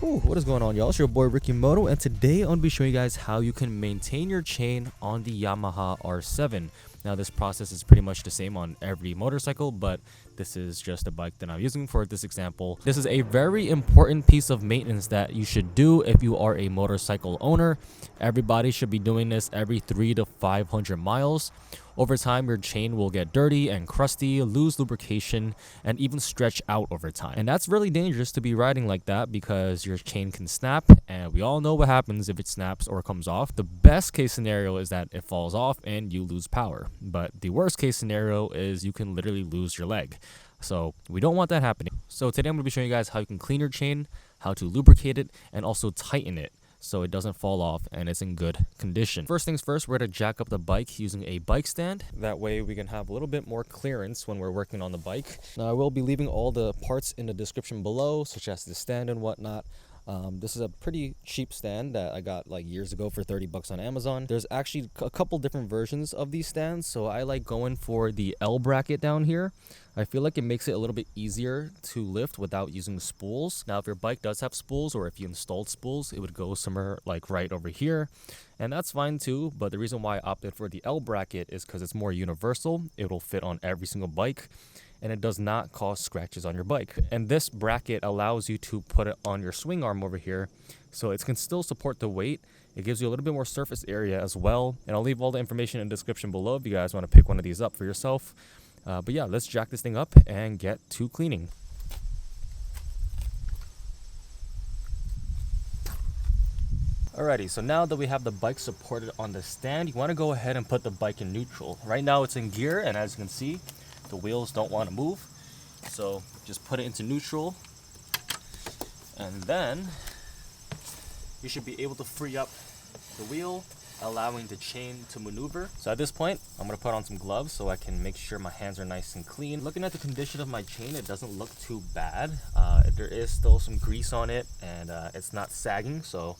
Ooh, what is going on, y'all? It's your boy RickyMoto, and today I'm going to be showing you guys how you can maintain your chain on the Yamaha R7. Now, this process is pretty much the same on every motorcycle, but this is just a bike that I'm using for this example. This is a very important piece of maintenance that you should do if you are a motorcycle owner. Everybody should be doing this every 300 to 500 miles. Over time, your chain will get dirty and crusty, lose lubrication, and even stretch out over time. And that's really dangerous to be riding like that because your chain can snap, and we all know what happens if it snaps or comes off. The best case scenario is that it falls off and you lose power. But the worst case scenario is you can literally lose your leg. So we don't want that happening. So today I'm going to be showing you guys how you can clean your chain, how to lubricate it, and also tighten it so it doesn't fall off and it's in good condition. First things first, we're going to jack up the bike using a bike stand. That way we can have a little bit more clearance when we're working on the bike. Now, I will be leaving all the parts in the description below, such as the stand and whatnot. This is a pretty cheap stand that I got like years ago for 30 bucks on Amazon. There's actually a couple different versions of these stands, so I like going for the L bracket down here. I feel like it makes it a little bit easier to lift without using spools. Now, if your bike does have spools, or if you installed spools, it would go somewhere like right over here, and that's fine too. But the reason why I opted for the L bracket is because it's more universal. It will fit on every single bike, and it does not cause scratches on your bike. And this bracket allows you to put it on your swing arm over here, so it can still support the weight. It gives you a little bit more surface area as well. And I'll leave all the information in the description below if you guys want to pick one of these up for yourself. But yeah, let's jack this thing up and get to cleaning. Alrighty, so now that we have the bike supported on the stand, you want to go ahead and put the bike in neutral. Right now it's in gear, and as you can see, the wheels don't want to move. So just put it into neutral, and then you should be able to free up the wheel, allowing the chain to maneuver. So at this point, I'm going to put on some gloves so I can make sure my hands are nice and clean. Looking at the condition of my chain, it doesn't look too bad. There is still some grease on it, and it's not sagging, so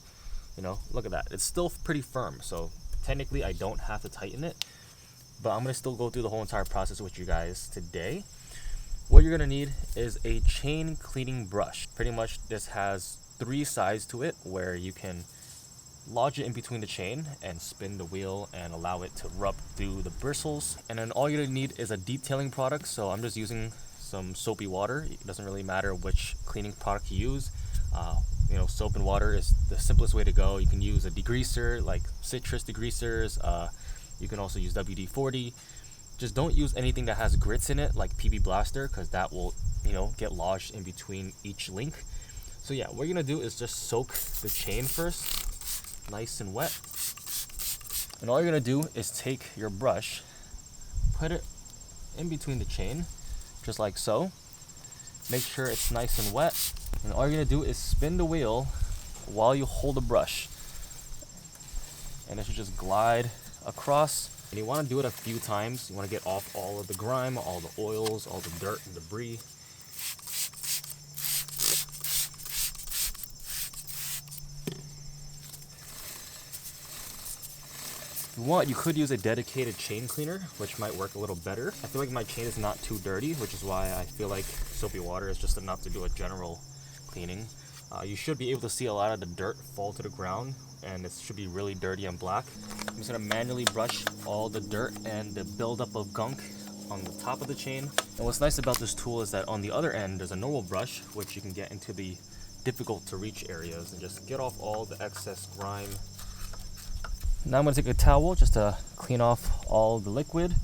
you know, look at that. It's still pretty firm, so technically I don't have to tighten it, but I'm going to still go through the whole entire process with you guys today. What you're going to need is a chain cleaning brush. Pretty much this has 3 sides to it where you can lodge it in between the chain and spin the wheel and allow it to rub through the bristles. And then all you're going to need is a detailing product, so I'm just using some soapy water. It doesn't really matter which cleaning product you use. You know, soap and water is the simplest way to go. You can use a degreaser like citrus degreasers. You can also use WD-40. Just don't use anything that has grits in it like PB Blaster, because that will, you know, get lodged in between each link. So yeah, what you're gonna do is just soak the chain first, nice and wet. And all you're gonna do is take your brush, put it in between the chain, just like so. Make sure it's nice and wet. And all you're gonna do is spin the wheel while you hold the brush. And it should just glide across. And you wanna do it a few times. You wanna get off all of the grime, all the oils, all the dirt and debris. If you want, you could use a dedicated chain cleaner, which might work a little better. I feel like my chain is not too dirty, which is why I feel like soapy water is just enough to do a general cleaning. You should be able to see a lot of the dirt fall to the ground, and it should be really dirty and black. I'm just gonna manually brush all the dirt and the buildup of gunk on the top of the chain. And what's nice about this tool is that on the other end, there's a normal brush, which you can get into the difficult to reach areas and just get off all the excess grime. Now I'm going to take a towel just to clean off all the liquid,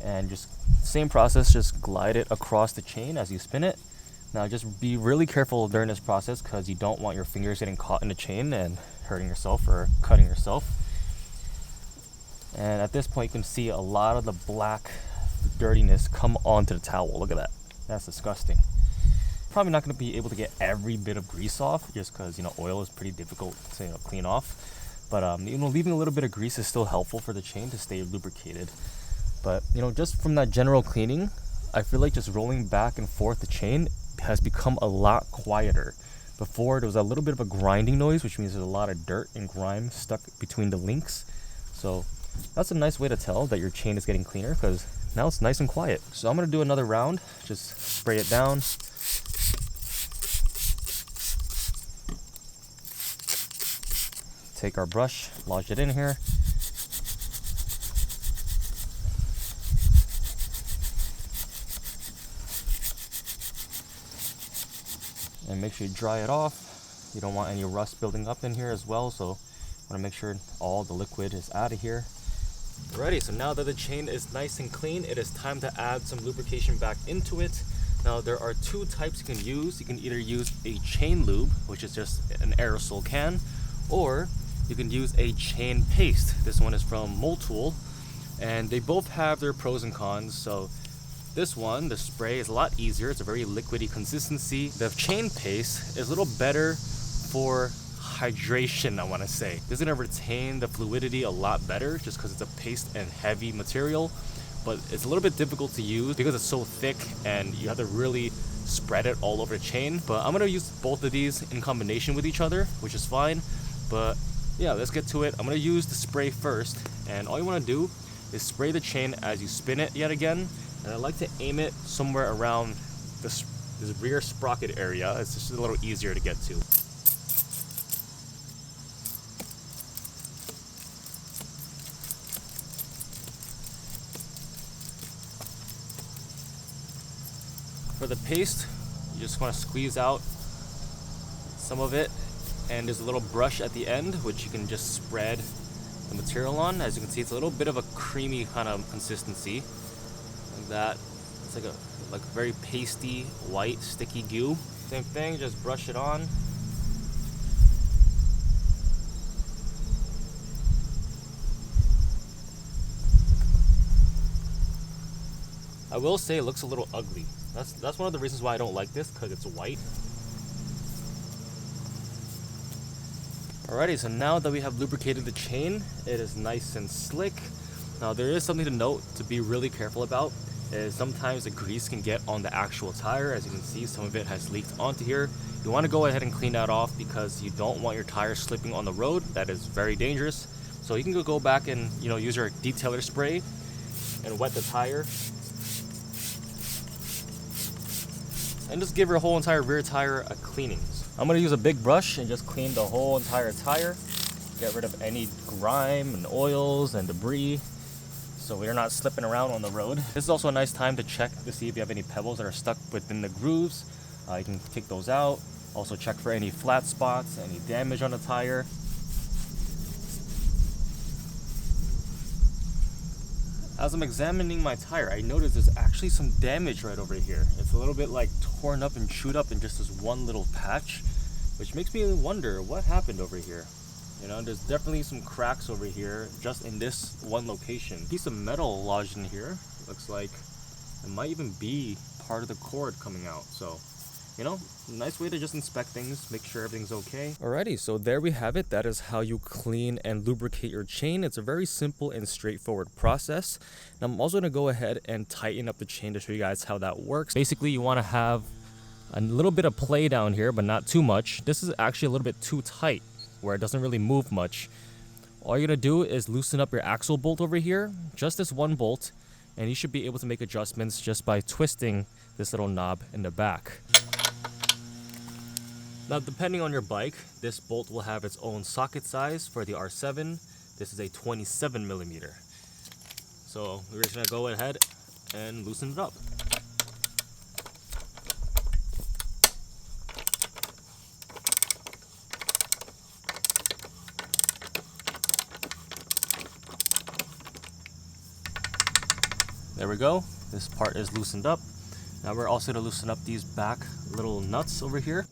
and just same process, just glide it across the chain as you spin it. Now just be really careful during this process because you don't want your fingers getting caught in the chain and hurting yourself or cutting yourself. And at this point you can see a lot of the black dirtiness come onto the towel. Look at that. That's disgusting. Probably not going to be able to get every bit of grease off just because, you know, oil is pretty difficult to, you know, clean off. But you know, leaving a little bit of grease is still helpful for the chain to stay lubricated. But you know, just from that general cleaning, I feel like just rolling back and forth the chain has become a lot quieter. Before, there was a little bit of a grinding noise, which means there's a lot of dirt and grime stuck between the links. So that's a nice way to tell that your chain is getting cleaner, because now it's nice and quiet. So I'm going to do another round, just spray it down. take our brush, lodge it in here. And make sure you dry it off. You don't want any rust building up in here as well, so want to make sure all the liquid is out of here. Alrighty, so now that the chain is nice and clean, it is time to add some lubrication back into it. Now there are two types you can use. You can either use a chain lube, which is just an aerosol can, or you can use a chain paste. This one is from Motul, and they both have their pros and cons. So this one, the spray, is a lot easier. It's a very liquidy consistency. The chain paste is a little better for hydration, I want to say. This is going to retain the fluidity a lot better just because it's a paste and heavy material, but it's a little bit difficult to use because it's so thick and you have to really spread it all over the chain. But I'm going to use both of these in combination with each other, which is fine. But yeah, let's get to it. I'm going to use the spray first, and all you want to do is spray the chain as you spin it yet again. And I like to aim it somewhere around this rear sprocket area. It's just a little easier to get to. For the paste, you just want to squeeze out some of it, and there's a little brush at the end which you can just spread the material on. As you can see, it's a little bit of a creamy kind of consistency, like that. It's like very pasty, white, sticky goo. Same thing, just brush it on. I will say it looks a little ugly. That's one of the reasons why I don't like this, because it's white. Alrighty, so now that we have lubricated the chain, it is nice and slick. Now there is something to note to be really careful about, is sometimes the grease can get on the actual tire. As you can see, some of it has leaked onto here. You want to go ahead and clean that off because you don't want your tire slipping on the road. That is very dangerous. So you can go back and use your detailer spray and wet the tire. And just give your whole entire rear tire a cleaning. I'm going to use a big brush and just clean the whole entire tire. Get rid of any grime and oils and debris so we're not slipping around on the road. This is also a nice time to check to see if you have any pebbles that are stuck within the grooves. You can take those out. Also check for any flat spots, any damage on the tire. As I'm examining my tire, I noticed there's actually some damage right over here. It's a little bit like torn up and chewed up in just this one little patch, which makes me wonder what happened over here. There's definitely some cracks over here just in this one location. Piece of metal lodged in here. Looks like it might even be part of the cord coming out. So, nice way to just inspect things, make sure everything's okay. Alrighty, so there we have it. That is how you clean and lubricate your chain. It's a very simple and straightforward process. And I'm also going to go ahead and tighten up the chain to show you guys how that works. Basically, you want to have a little bit of play down here, but not too much. This is actually a little bit too tight, where it doesn't really move much. All you're going to do is loosen up your axle bolt over here, just this one bolt, and you should be able to make adjustments just by twisting this little knob in the back. Now, depending on your bike, this bolt will have its own socket size. For the R7, this is a 27 millimeter. So we're just gonna go ahead and loosen it up. There we go. This part is loosened up. Now we're also gonna loosen up these back little nuts over here.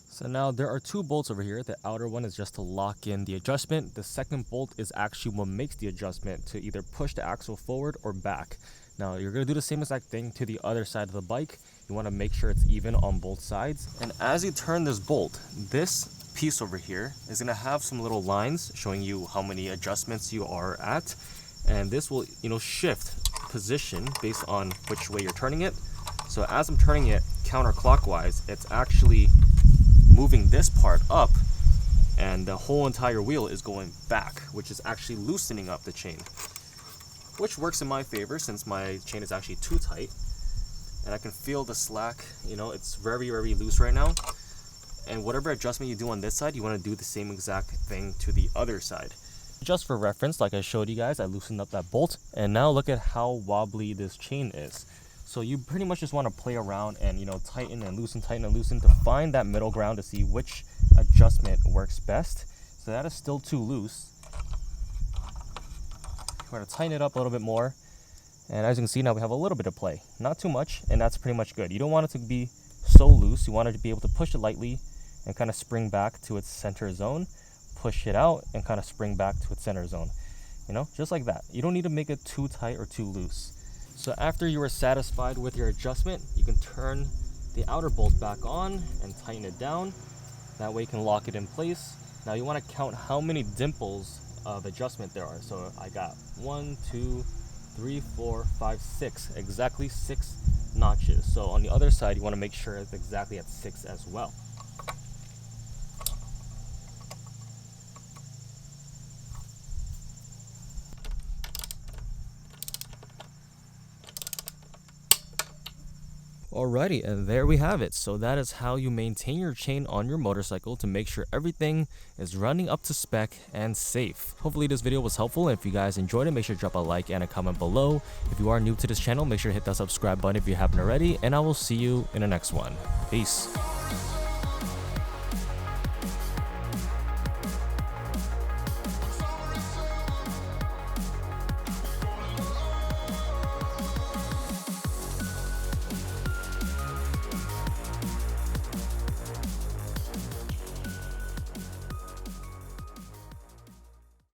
So now there are two bolts over here. The outer one is just to lock in the adjustment. The second bolt is actually what makes the adjustment to either push the axle forward or back. Now you're going to do the same exact thing to the other side of the bike. You want to make sure it's even on both sides. And as you turn this bolt, this piece over here is going to have some little lines showing you how many adjustments you are at. And this will, shift position based on which way you're turning it. So as I'm turning it counterclockwise, it's actually moving this part up, and the whole entire wheel is going back, which is actually loosening up the chain, which works in my favor since my chain is actually too tight. and I can feel the slack. You know, it's very loose right now. And whatever adjustment you do on this side, you want to do the same exact thing to the other side. Just for reference, like I showed you guys, I loosened up that bolt, and now look at how wobbly this chain is. So you pretty much just want to play around and, you know, tighten and loosen to find that middle ground to see which adjustment works best. So that is still too loose. We're going to tighten it up a little bit more, and as you can see, now we have a little bit of play, not too much, and that's pretty much good. You don't want it to be so loose. You want it to be able to push it lightly and kind of spring back to its center zone, push it out and kind of spring back to its center zone, you know, just like that. You don't need to make it too tight or too loose. So after you are satisfied with your adjustment, you can turn the outer bolt back on and tighten it down. That way you can lock it in place. Now you want to count how many dimples of adjustment there are. So I got 1, 2, 3, 4, 5, 6, exactly 6 notches. So on the other side, you want to make sure it's exactly at 6 as well. Alrighty, and there we have it. So that is how you maintain your chain on your motorcycle to make sure everything is running up to spec and safe. Hopefully this video was helpful, and if you guys enjoyed it, make sure to drop a like and a comment below. If you are new to this channel, make sure to hit that subscribe button if you haven't already, and I will see you in the next one. Peace.